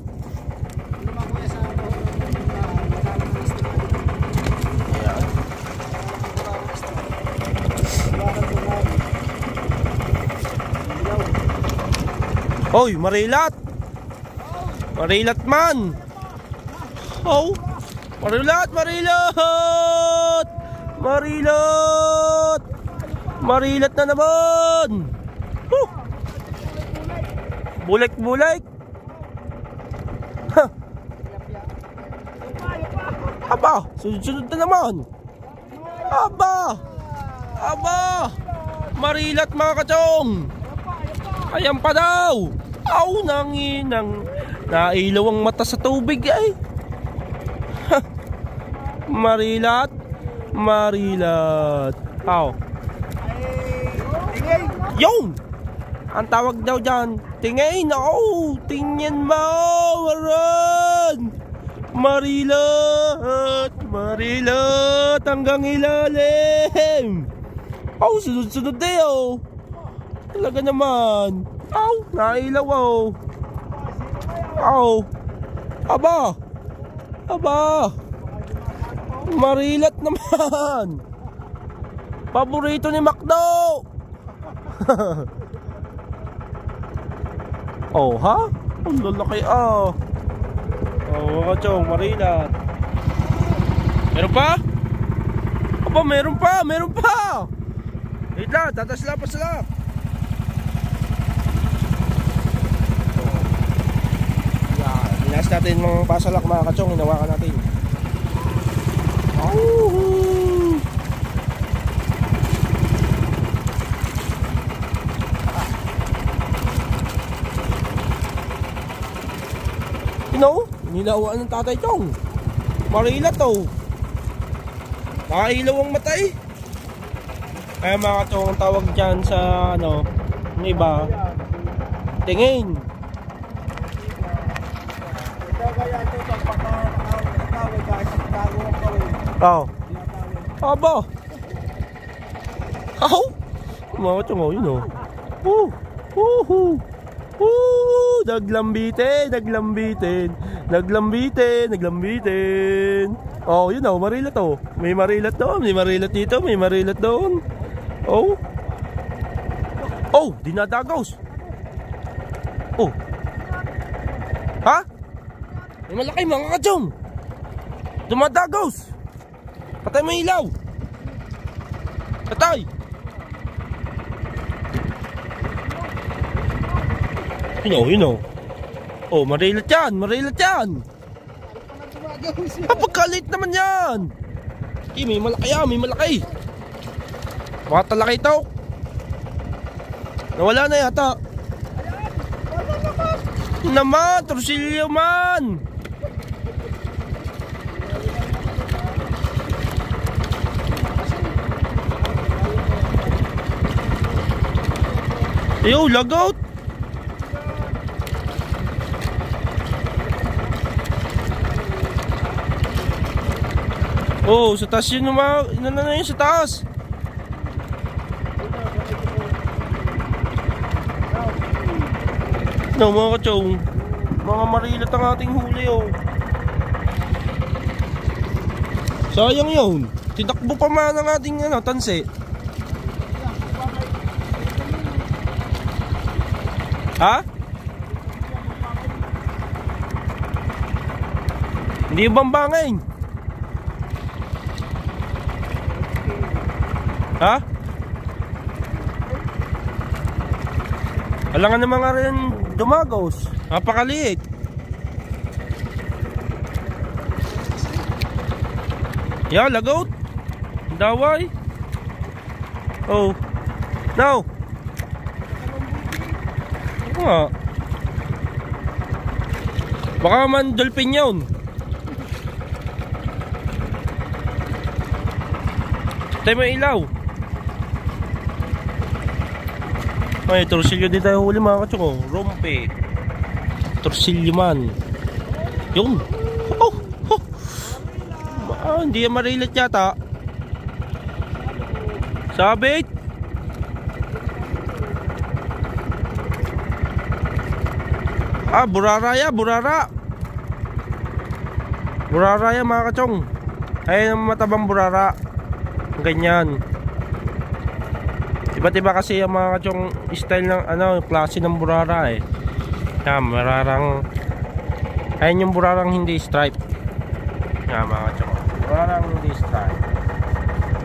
Oy, marilat. Marilat man. Oh, marilat, marilat. Marilat. Marilat na naman. Bulik-bulik. Ha. Aba, sunod-sunod na naman. Aba. Aba. Marilat mga kachong. Ayan pa daw. Aw, nanginang. Nailaw ang mata sa tubig ay. Ha. Marilat. Marilat. Aw. Yung! Ang tawag daw dyan, tingin. Oh, tingin mo. Maran. Marilat. Marilat. Hanggang ilalim. Oh, sunod-sunod eh, oh. Talaga naman. Oh, nailaw, oh. Oh. Aba. Aba. Marilat naman. Paborito ni Macdo. Oh, ha? Ang lalaki, ah. Oh, mga kachong, marilat. Meron pa? Aba, meron pa, meron pa. Wait lang, tatasla pa sila. Binas natin mga pasalak mga kachong, hinawakan natin. Oh. You know, nilawaan ng tatay chong. Marilat to. Nakailaw ang mata eh. Kaya mga kachong, ang tawag dyan sa ano, ng iba, tingin. Oh. Aba. Aw. Mga kachong, oh, yun oh. Naglambitin, naglambitin, naglambitin, naglambitin. Oh, yun oh, marilat oh. May marilat doon, may marilat dito, may marilat doon. Oh. Oh, dinadagaws. Oh. Ha? May malaki mga kachong. Dumadagaws. Patay mo ilaw. Patay. You know. Oh, marilat yan, marilat yan. Pagkalit naman yan. May malaki yan, may malaki. Baka talaki ito. Nawala na yata. Naman, torsilyo man. Yo, lagout. Oh, sa taas yun naman. Ano na yun sa taas? No, mga kachong. Mga marilat ang ating huli, oh. Sayang yun. Tinakbo pa man ang ating ano, tanse. Ha? Hindi bambangin. Ha? Alangan naman nga rin dumagos. Napakaliit. Yeah, lagout. Daway. Oh. No. Ah. Baka man dolphin yun. Tayo may ilaw. Ay, torsilyo din tayo huli mga kachong. Oh. Rompe. Torsilyo man. Yun. Oh, oh. Hindi yan marilat yata. Sabit. Burara ya, burara. Burara ya mga kachong. Ayun ang matabang burara. Ganyan. Iba't iba kasi yung mga kachong style ng klase ng burara eh. Yan, burarang. Ayun yung burarang hindi stripe. Yan mga kachong. Burarang hindi stripe.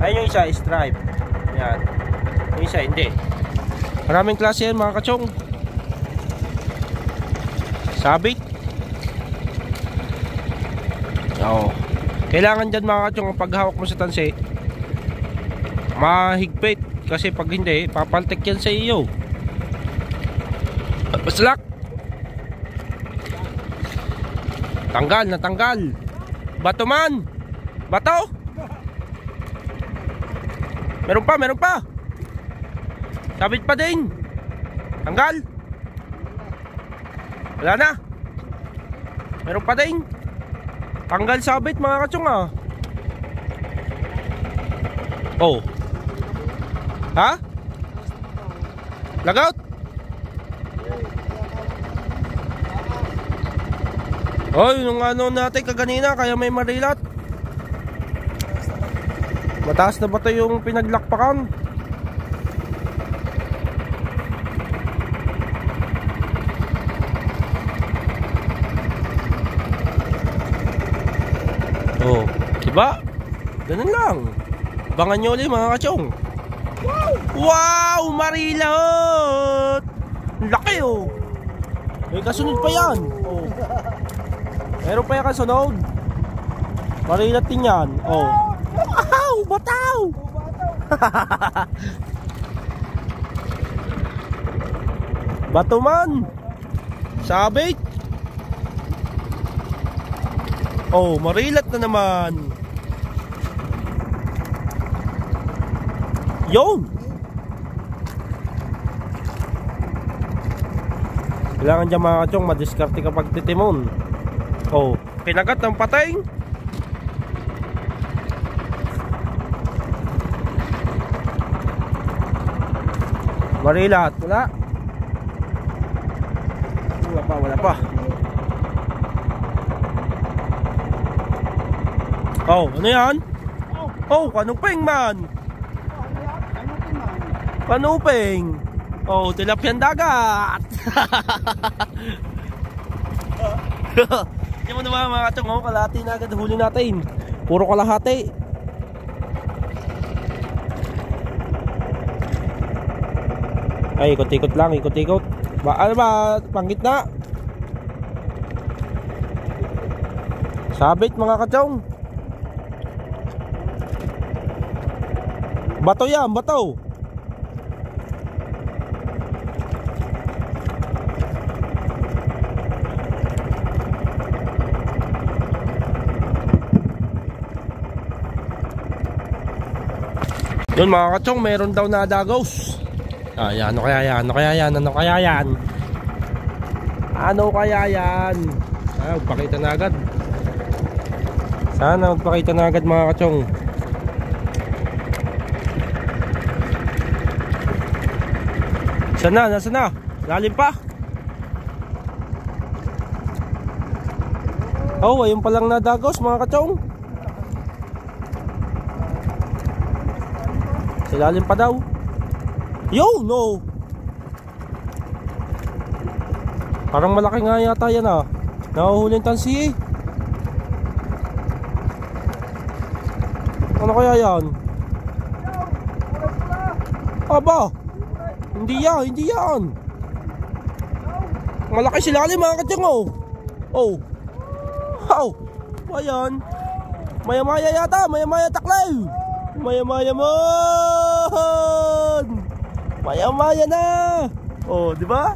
Ayun yung isa stripe. Yan. Yung isa hindi. Maraming klase yan mga kachong. Sabit. Oo. Kailangan dyan mga kachong pag hawak mo sa tansi mahigpit. Kasi pag hindi papaltek yan sa iyo. Paslak. Tanggal na tanggal. Bato man. Bato. Meron pa, meron pa. Sabit pa din. Tanggal. Wala na. Meron pa din. Tanggal sabit mga kachong ah. Oh. Ha? Lagout? Oh, yung natin kaganina kaya may marilat. Mataas na ba ito yung pinaglakpakan? Oh, diba? Ganun lang. Abangan nyo ulit mga kachong. Wow! Marilot! Laki oh! May kasunod pa yan. Oh. Meron pa yan kasunod. Marilat din yan. Oh. Wow! Bataw! Bato man! Sabit! Oh, marilat na naman. Yun! Kailangan dyan mga kachong madiskarte kapag titimon. Oh, kinagat ng patay. Marilat, wala. Wala pa. Oh, ano yan? Oh, kanuping man. Kanuping. Oh, tilapyan dagat. Hindi mo naman mga kachong, oh, kalahati na agad huli natin. Puro kalahati. Ay, ikot-ikot lang, ikot-ikot. Ano ba, panggit na? Sabit mga kachong. Bato yan, bato. Yun mga kachong, meron daw na dagos. Yan, ano kaya yan? Ano kaya yan? Ano kaya yan? Ano kaya yan? Magpakita na agad. Sana magpakita na agad mga kachong. Sana, nasa na? Lalim pa? Oh, ayun palang nadagos mga kachong. Silalim pa daw. Yo, no. Parang malaki nga yata yan ah. Nahuhuli yung tansi eh. Ano kaya yan? Aba, hindi yan, hindi yan. Malaki silalim mga kachong oh. Oh. Oh. Ayan. Maya-maya yata, maya-maya taklaw. Maya-maya mon. Maya-maya na. Oh, di ba?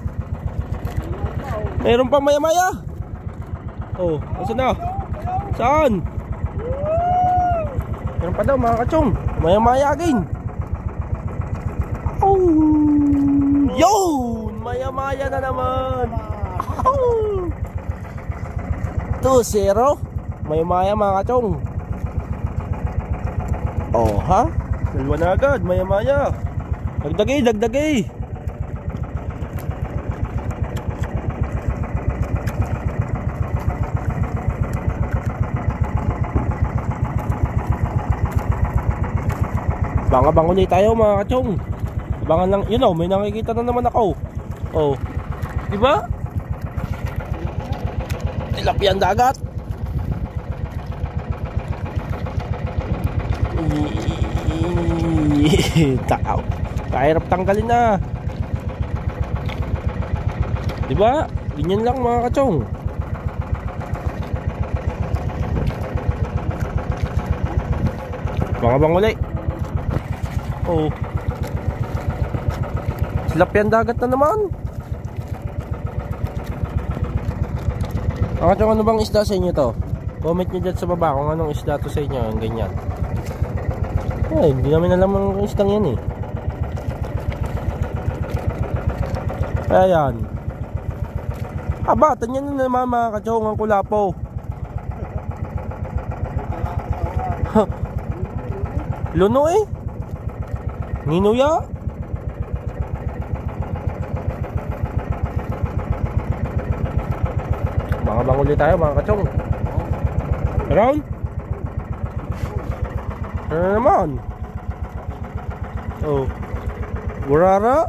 Meron pa maya-maya. Oh, saan na? Saan? Meron pa daw mga kachong. Maya-maya again. Oh! Yun! Maya-maya na naman. Oh! 2-0. Maya-maya mga kachong. Oh ha? Dalawa na agad. Maya-maya. Dagdagi, dagdagi. Banga-bang ulit tayo mga kachong. Abangan lang, yun oh, may nakikita na naman ako. Oh, diba? Tilapia ang dagat. Takaw. Kahirap tanggalin na. Diba? Ganyan lang mga kachong. Banga-bang ulit. Oh. Tilapia ang dagat na naman. Mga kachong, ano bang isda sa inyo to? Comment nyo dyan sa baba kung anong isda to sa inyo. Ang ganyan. Ay, hindi namin alam ang isdang yan eh. Ayan. Aba, tanyan na naman mga kachong ang kulapo. Luno eh. Ninuya. Mga banguli tayo mga kachong. Around. Ano naman? Oh. Burara.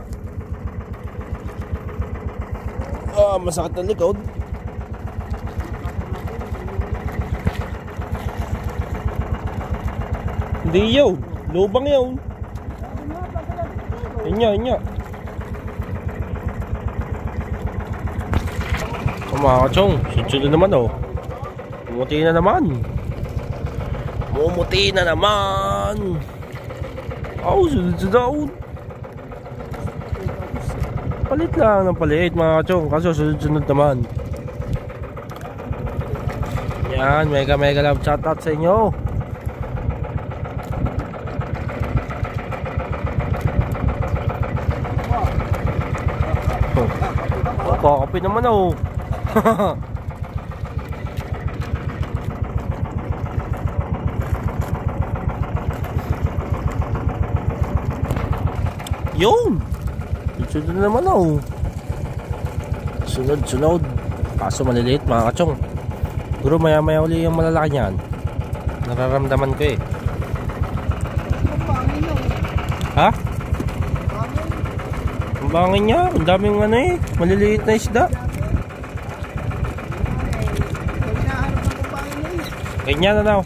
Ah, masakit ang likod. Hindi yun. Lubang yun. Inya. Mga kachong, sunod naman oh. Mumuti na naman. Oh, sunod. Palit lang ng palit mga kachong. Kaso sunod naman. Yan, mega love shoutout sa inyo. Kakapi naman oh. Yun. Sunod na naman oh. Sunod. Kaso maliliit mga kachong. Siguro maya uli yung malalaki niyan. Nararamdaman ko eh. Ha? Ang bangin niya. Ang daming ano eh. Maliliit na isda. Ganyan na daw.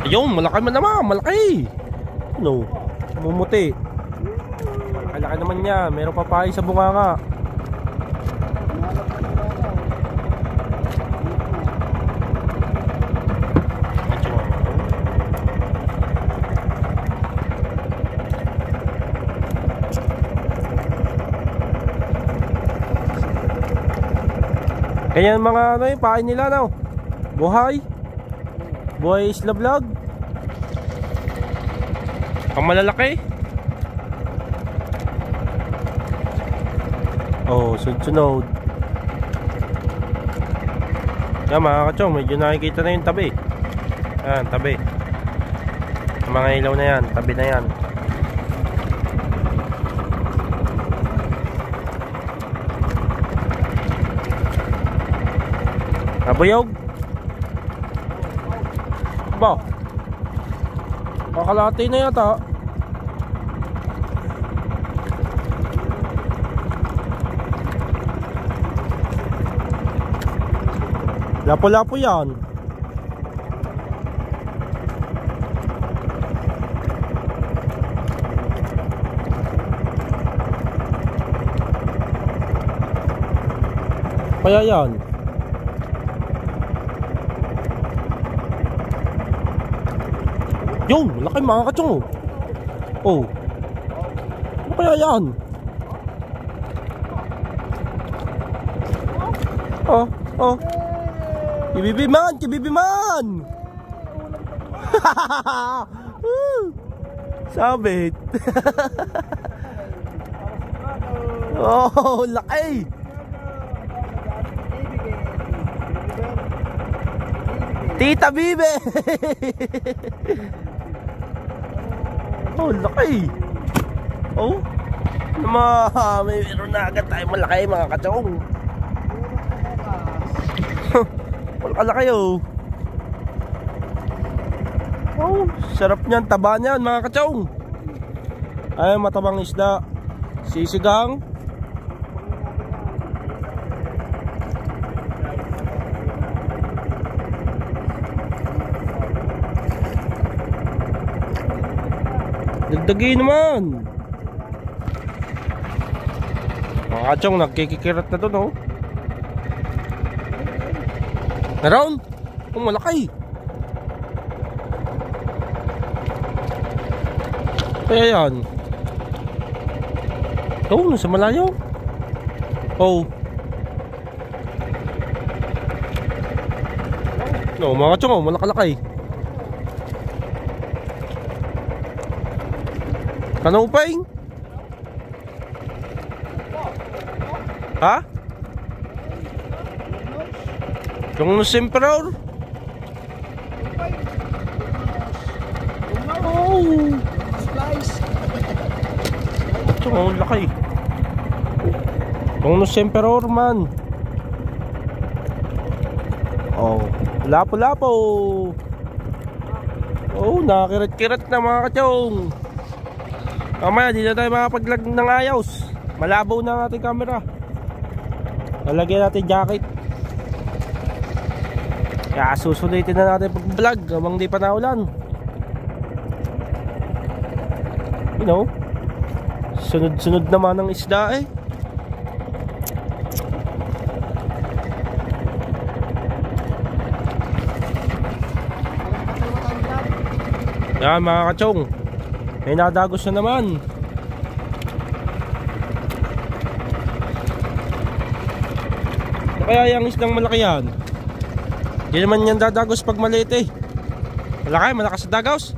Ayun, malaki man naman, malaki. No, mumuti. Malaki naman niya, meron papaya sa bunganga. Kaya mga ano yung pain nila no? Buhay Isla Vlog. Ang malalaki. Oh, sunod. Yan mga kachong, medyo nakikita na yung tabi. Yan, tabi. Ang mga ilaw na yan, tabi na yan. Nabuyog. Ba? Kakalati na yata. Lapo-lapo yan. Kaya yan. Yun, malaki mga kachong. Oh. kaya yan? Oh, oh. Kibibiman, kibibiman. Sabit. Oh, laki. Tita Bibe. Oh, laki. Oh. May meron na agad tayo malaki mga kachong. Malaki oh. Oh, sarap niyan, taba niyan mga kachong. Ay, matabang isda. Sisigang. Dagdagi naman. Mga kachong, nagkikikirat na to, no? Meron? Oh, malaki. Kaya yan. Oh, nasa malayo. Oh. No, mga kachong, oh, malakalaki. Kanuping? Ha? Yung Emperor? Oh. Ito, ang laki. Yung Emperor man. Oh, lapo-lapo. Oh, nakakirat-kirat na mga kachong. Mamaya, di na tayo makapag-vlog ng ayos. Malabaw na ang ating camera. Lalagyan natin jacket. Kaya susulitin na natin pag-vlog habang di pa naulan. You know, sunod-sunod naman ang isda eh. Yan mga kachong, may nadagos na naman. Kaya yung islang malaki yan. Hindi naman yan dadagos pag maliit eh. Malaki, malakas sa dagos.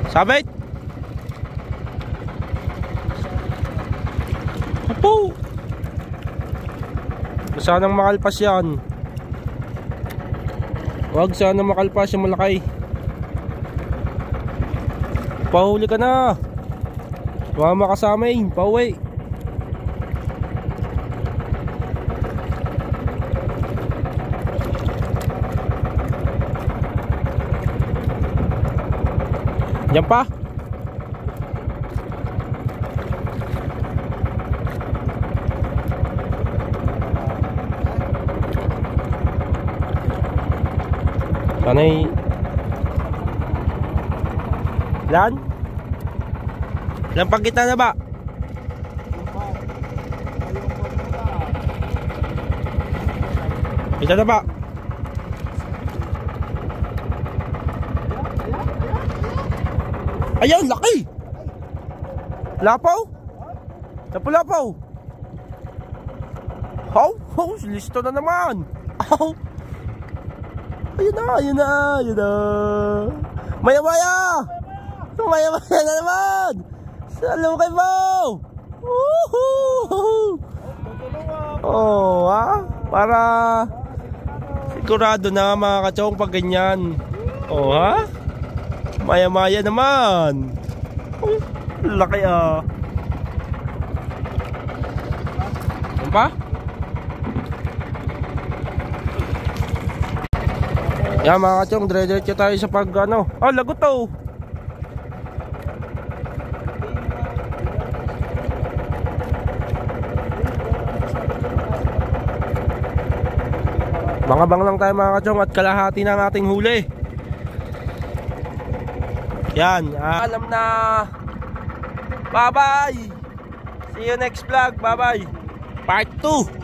Sabit. Apo. Sanang makalpas yan. Huwag sanang makalpas yung malaki. Pahuli ka na. Mga makasamay, pauwi. Diyan pa. Sanay. Lan? Lan pagkita na ba? Kita na ba? Ayun, laki. Lapaw? Lapaw. Oh, listo na naman. Oh. Ayun na. Maya-maya na naman. Salukay mo. Oh, ha? Para sigurado na mga kachong pag ganyan. Oh, ha? Maya-maya naman. Oh, laki ah. Ano pa? Yan mga kachong, dire-diretso tayo sa pag ano. Oh, lagot to. Bangabang lang tayo mga kachong at kalahati ng ating huli. Yan, alam na. Bye bye. See you next vlog. Bye bye. Part 2.